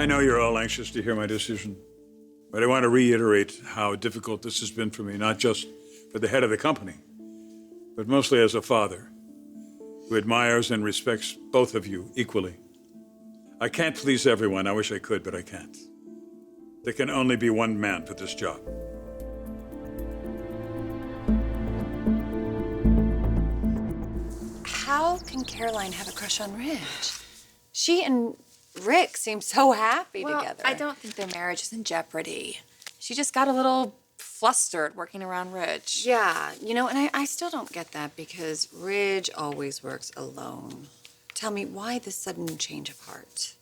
I know you're all anxious to hear my decision, but I want to reiterate how difficult this has been for me, not just for the head of the company, but mostly as a father who admires and respects both of you equally. I can't please everyone. I wish I could, but I can't. There can only be one man for this job. How can Caroline have a crush on Ridge? She and Rick seem so happy together. I don't think their marriage is in jeopardy. She just got a little flustered working around Ridge. Yeah, and I still don't get that because Ridge always works alone. Tell me, why this sudden change of heart?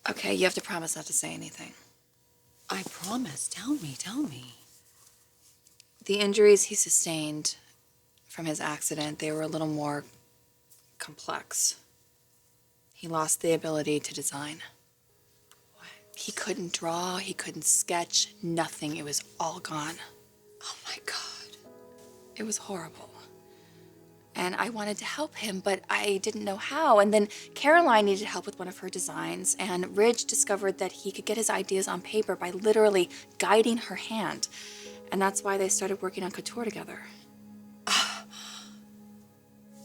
Okay, you have to promise not to say anything. I promise. Tell me. The injuries he sustained from his accident, they were a little more complex. He lost the ability to design. What? He couldn't draw, he couldn't sketch, nothing. It was all gone. Oh my God. It was horrible. And I wanted to help him, but I didn't know how. And then Caroline needed help with one of her designs, and Ridge discovered that he could get his ideas on paper by literally guiding her hand. And that's why they started working on couture together.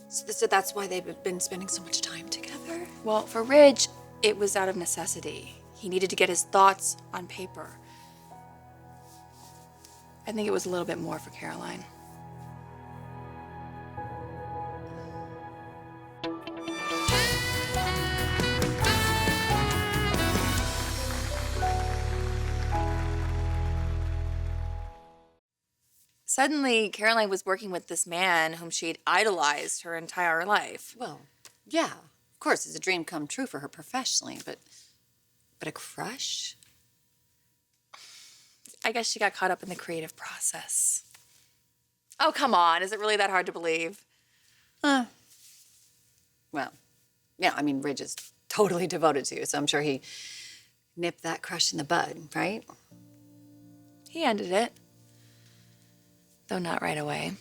So that's why they've been spending so much time together? Well, for Ridge, it was out of necessity. He needed to get his thoughts on paper. I think it was a little bit more for Caroline. Suddenly, Caroline was working with this man whom she'd idolized her entire life. Well, yeah, of course, it's a dream come true for her professionally, but a crush? I guess she got caught up in the creative process. Oh, come on. Is it really that hard to believe? Well, yeah, Ridge is totally devoted to you, so I'm sure he nipped that crush in the bud, right? He ended it. Though not right away.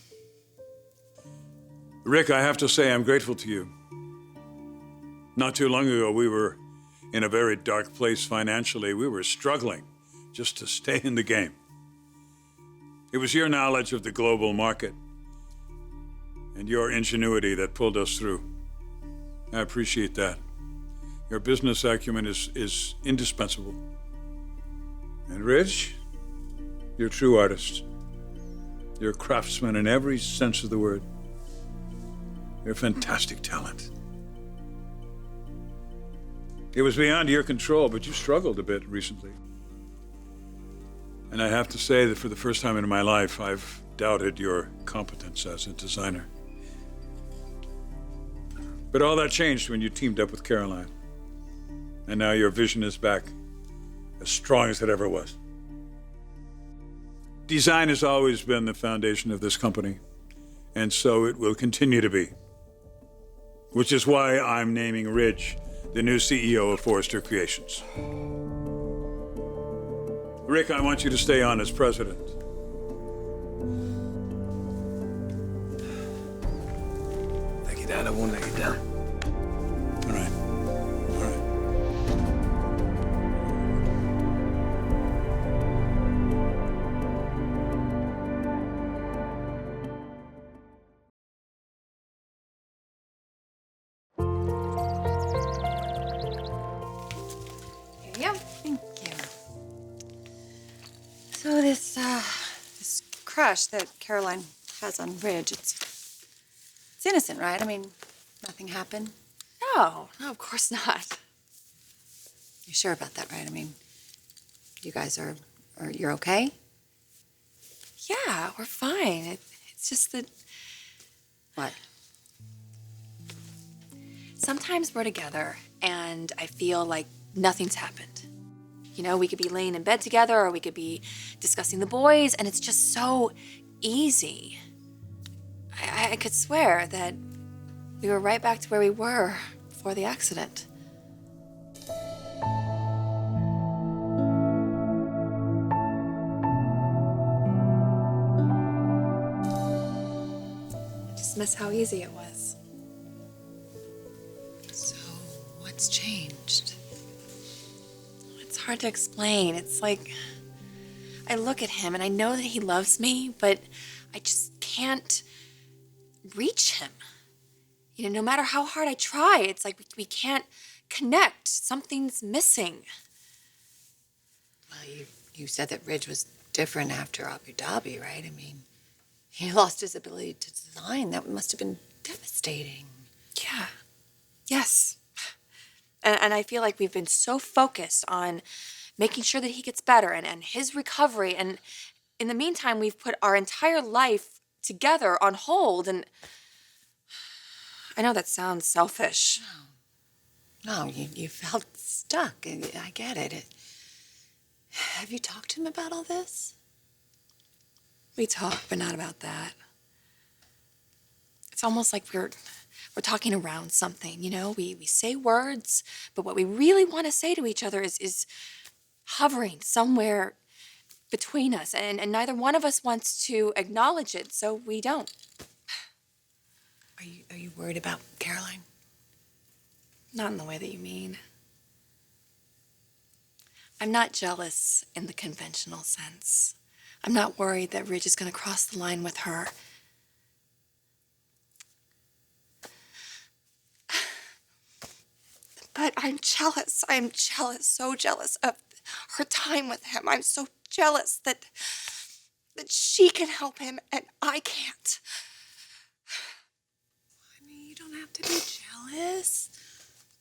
Rick, I have to say I'm grateful to you. Not too long ago, we were in a very dark place financially. We were struggling just to stay in the game. It was your knowledge of the global market and your ingenuity that pulled us through. I appreciate that. Your business acumen is indispensable. And Ridge, you're a true artist. You're a craftsman in every sense of the word. You're a fantastic talent. It was beyond your control, but you struggled a bit recently. And I have to say that for the first time in my life, I've doubted your competence as a designer. But all that changed when you teamed up with Caroline. And now your vision is back, as strong as it ever was. Design has always been the foundation of this company, and so it will continue to be. Which is why I'm naming Ridge the new CEO of Forrester Creations. Rick, I want you to stay on as president. Thank you, Dad. I won't let you down. All right. Thank you. So this crush that Caroline has on Ridge, it's innocent, right? Nothing happened. No, of course not. You're sure about that, right? You guys you're okay? Yeah, we're fine. It's just that What? sometimes we're together and I feel like nothing's happened. We could be laying in bed together or we could be discussing the boys, and it's just so easy. I could swear that we were right back to where we were before the accident. I just miss how easy it was. So, what's changed? hard to explain. It's like I look at him and I know that he loves me, but I just can't reach him. You know, no matter how hard I try, it's like we can't connect. Something's missing. Well, you said that Ridge was different after Abu Dhabi, right? I mean, he lost his ability to design. That must have been devastating. Yeah. Yes. And I feel like we've been so focused on making sure that he gets better and his recovery. And in the meantime, we've put our entire life together on hold. And I know that sounds selfish. No, you felt stuck. I get it. Have you talked to him about all this? We talk, but not about that. It's almost like we're talking around something, you know? We say words, but what we really want to say to each other is hovering somewhere between us, and neither one of us wants to acknowledge it, so we don't. Are you worried about Caroline? Not in the way that you mean. I'm not jealous in the conventional sense. I'm not worried that Ridge is going to cross the line with her. But I'm jealous. I'm jealous, so jealous of her time with him. I'm so jealous that she can help him and I can't. I mean, you don't have to be jealous.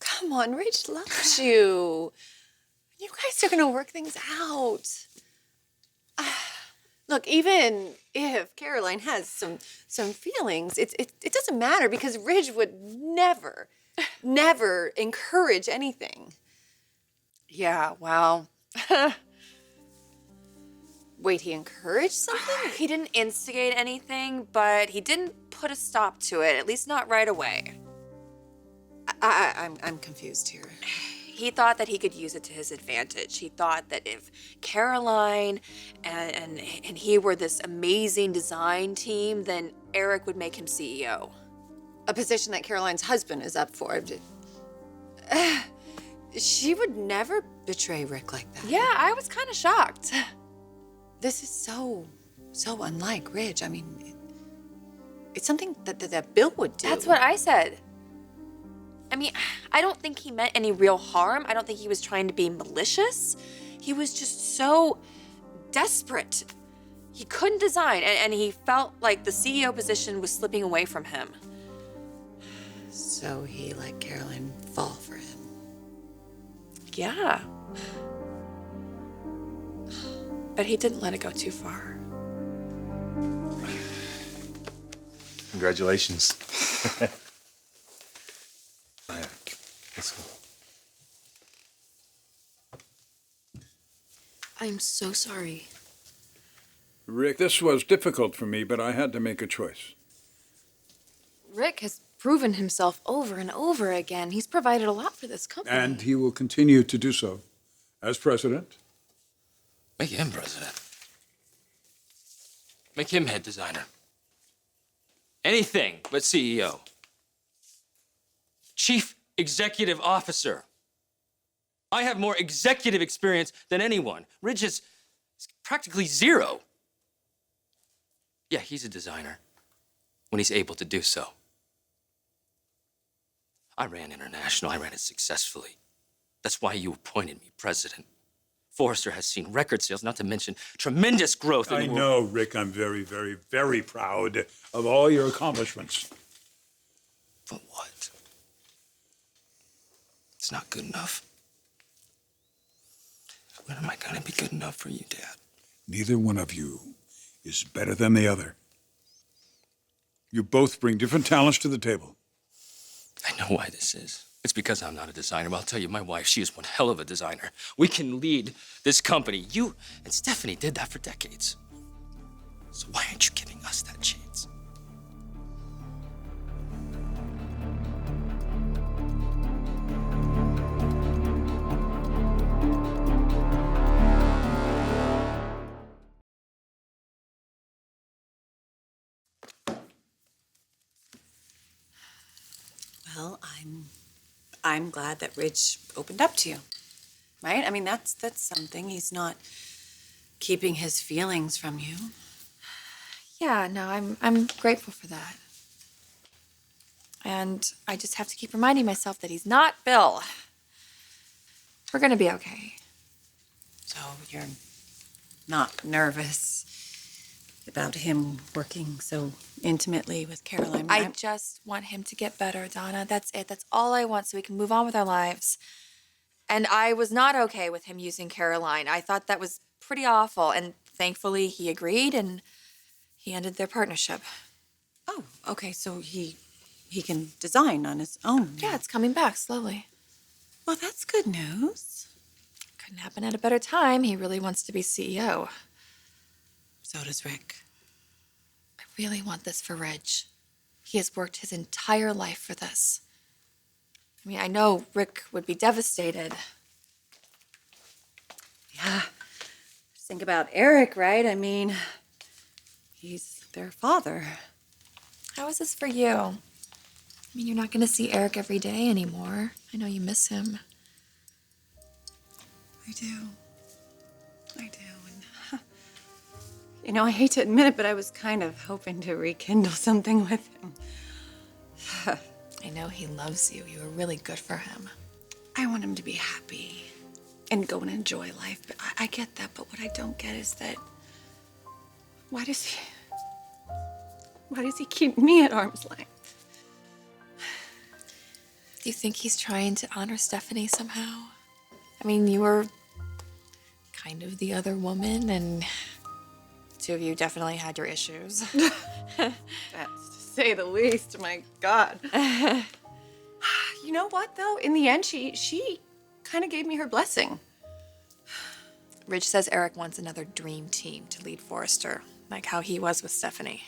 Come on, Ridge loves you. You guys are gonna work things out. Look, even if Caroline has some feelings, it doesn't matter because Ridge would never encourage anything. Yeah, well, Wait, he encouraged something? he didn't instigate anything, but he didn't put a stop to it, at least not right away. I'm confused here. He thought that he could use it to his advantage. He thought that if Caroline and he were this amazing design team, then Eric would make him CEO. A position that Caroline's husband is up for. She would never betray Rick like that. Yeah, I was kind of shocked. This is so unlike Ridge. I mean, it's something that Bill would do. That's what I said. I mean, I don't think he meant any real harm. I don't think he was trying to be malicious. He was just so desperate. He couldn't design, and he felt like the CEO position was slipping away from him. So he let Caroline fall for him. Yeah. But he didn't let it go too far. Congratulations. Let's go. I'm so sorry. Rick, this was difficult for me, but I had to make a choice. Rick has proven himself over and over again. He's provided a lot for this company. And he will continue to do so as president. Make him president. Make him head designer. Anything but CEO. Chief Executive Officer. I have more executive experience than anyone. Ridge is practically zero. Yeah, he's a designer when he's able to do so. I ran international. I ran it successfully. That's why you appointed me president. Forrester has seen record sales, not to mention tremendous growth in I the world. know, Rick, I'm very, very, very proud of all your accomplishments. But what? It's not good enough. When am I gonna be good enough for you, Dad? Neither one of you is better than the other. You both bring different talents to the table. I know why this is. It's because I'm not a designer. But I'll tell you, my wife, she is one hell of a designer. We can lead this company. You and Stephanie did that for decades. So why aren't you giving us that chance? Well, I'm glad that Ridge opened up to you. right? I mean, that's something. He's not keeping his feelings from you. Yeah, no, I'm grateful for that. And I just have to keep reminding myself that he's not Bill. We're gonna be okay. So you're not nervous about him working so intimately with Caroline, I right? just want him to get better, Donna. That's it. That's all I want so we can move on with our lives. And I was not okay with him using Caroline. I thought that was pretty awful. And thankfully, he agreed and he ended their partnership. Oh, okay, so he can design on his own. Yeah, it's coming back slowly. Well, that's good news. Couldn't happen at a better time. He really wants to be CEO. So does Rick. I really want this for Ridge. He has worked his entire life for this. I mean, I know Rick would be devastated. Yeah. Just think about Eric, right? I mean, he's their father. How is this for you? I mean, you're not going to see Eric every day anymore. I know you miss him. I do. And, I hate to admit it, but I was kind of hoping to rekindle something with him. I know he loves you. You were really good for him. I want him to be happy and go and enjoy life. But I get that, but what I don't get is that why does he keep me at arm's length? Do you think he's trying to honor Stephanie somehow? I mean, you were kind of the other woman, and two of you definitely had your issues. That's to say the least, my God. You know what, though? In the end, she kind of gave me her blessing. Ridge says Eric wants another dream team to lead Forrester, like how he was with Stephanie.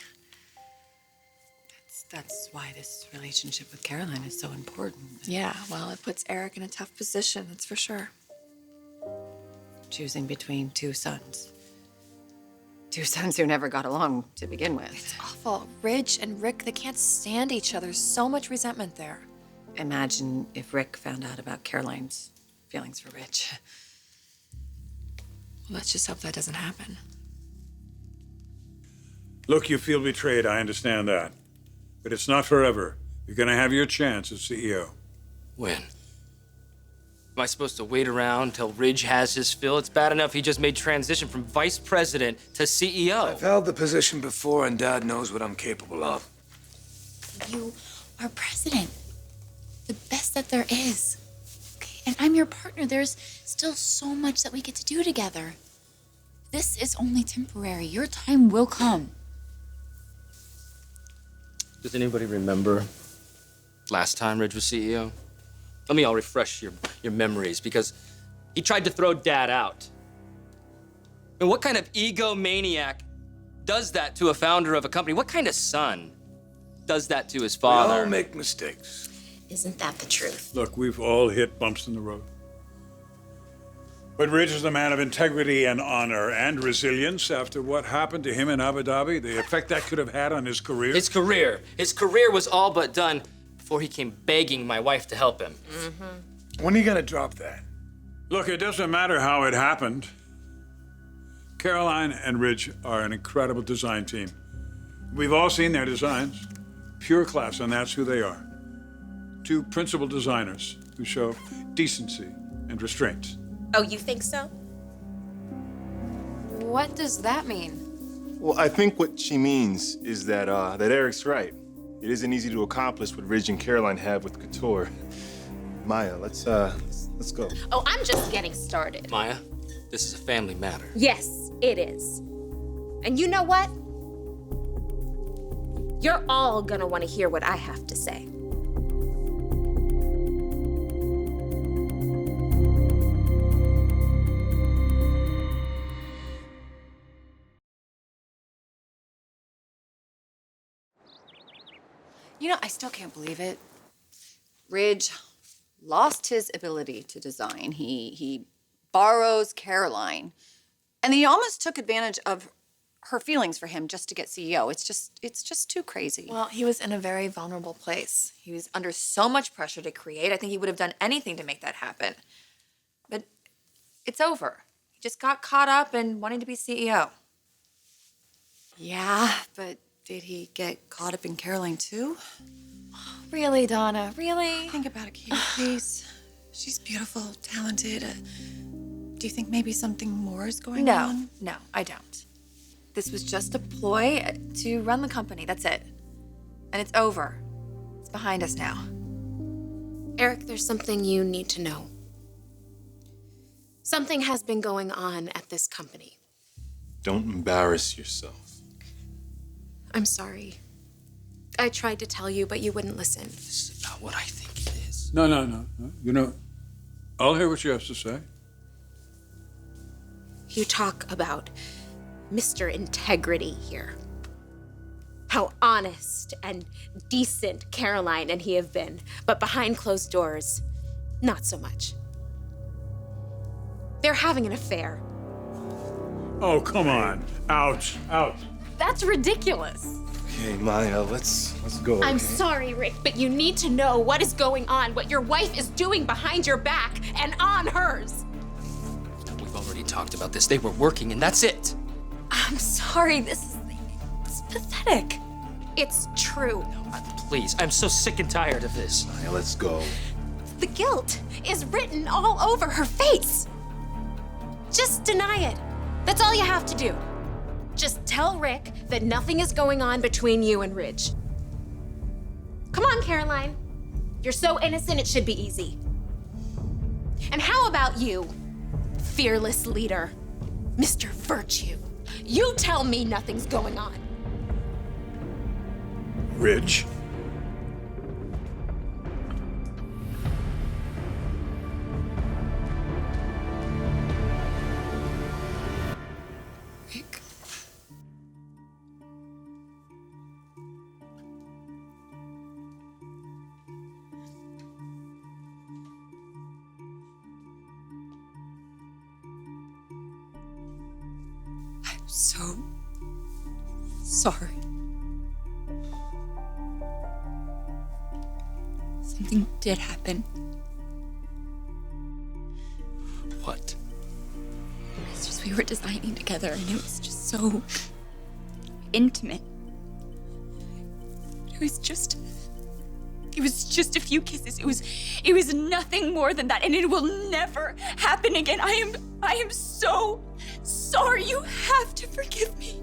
That's why this relationship with Caroline is so important. Yeah, well, it puts Eric in a tough position, that's for sure. Choosing between two sons. Two sons who never got along to begin with. It's awful. Ridge and Rick, they can't stand each other. So much resentment there. Imagine if Rick found out about Caroline's feelings for Rich. Well, let's just hope that doesn't happen. Look, you feel betrayed, I understand that. But it's not forever. You're gonna have your chance as CEO. When? Am I supposed to wait around till Ridge has his fill? It's bad enough he just made transition from vice president to CEO. I've held the position before, and Dad knows what I'm capable of. You are president. The best that there is. Okay, and I'm your partner. There's still so much that we get to do together. This is only temporary. Your time will come. Does anybody remember last time Ridge was CEO? Let me all refresh your memories, because he tried to throw Dad out. And what kind of egomaniac does that to a founder of a company? What kind of son does that to his father? We all make mistakes. Isn't that the truth? Look, we've all hit bumps in the road. But Ridge is a man of integrity and honor and resilience after what happened to him in Abu Dhabi, the effect that could have had on his career. His career was all but done before he came begging my wife to help him. When are you gonna drop that? Look, it doesn't matter how it happened. Caroline and Ridge are an incredible design team. We've all seen their designs. Pure class, and that's who they are. Two principal designers who show decency and restraint. Oh, you think so? What does that mean? Well, I think what she means is that that Eric's right. It isn't easy to accomplish what Ridge and Caroline have with couture. Maya, let's go. Oh, I'm just getting started. Maya, this is a family matter. Yes, it is. And you know what? You're all gonna want to hear what I have to say. I still can't believe it. Ridge lost his ability to design. He borrows Caroline, and he almost took advantage of her feelings for him just to get CEO. It's just too crazy. Well, he was in a very vulnerable place. He was under so much pressure to create. I think he would have done anything to make that happen. But It's over. He just got caught up in wanting to be CEO. Yeah, but did he get caught up in Caroline too? Really, Donna? Really? Think about it, Katie, please. She's beautiful, talented. Do you think maybe something more is going on? No, I don't. This was just a ploy to run the company. That's it. And it's over. It's behind us now. Eric, there's something you need to know. Something has been going on at this company. Don't embarrass yourself. I'm sorry. I tried to tell you, but you wouldn't listen. This is not what I think it is. No. You know, I'll hear what you have to say. You talk about Mr. Integrity here. How honest and decent Caroline and he have been, but behind closed doors, not so much. They're having an affair. Oh, come on. Ouch. That's ridiculous. Okay, Maya, let's go. I'm okay? sorry, Rick, but you need to know what is going on, what your wife is doing behind your back and on hers. We've already talked about this. They were working, and that's it. I'm sorry. It's pathetic. It's true. Please, I'm so sick and tired of this. Maya, let's go. The guilt is written all over her face. Just deny it. That's all you have to do. Just tell Rick that nothing is going on between you and Ridge. Come on, Caroline. You're so innocent, it should be easy. And how about you, fearless leader, Mr. Virtue? You tell me nothing's going on. Ridge. Rick. I'm so sorry. Something did happen. What? It's just we were designing together and it was just so intimate. It was just a few kisses. It was nothing more than that, and it will never happen again. I am so sorry. You have to forgive me.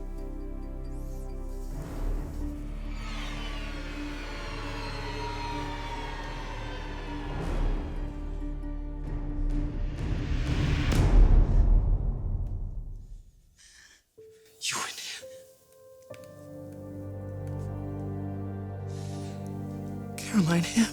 You and him. Caroline, him.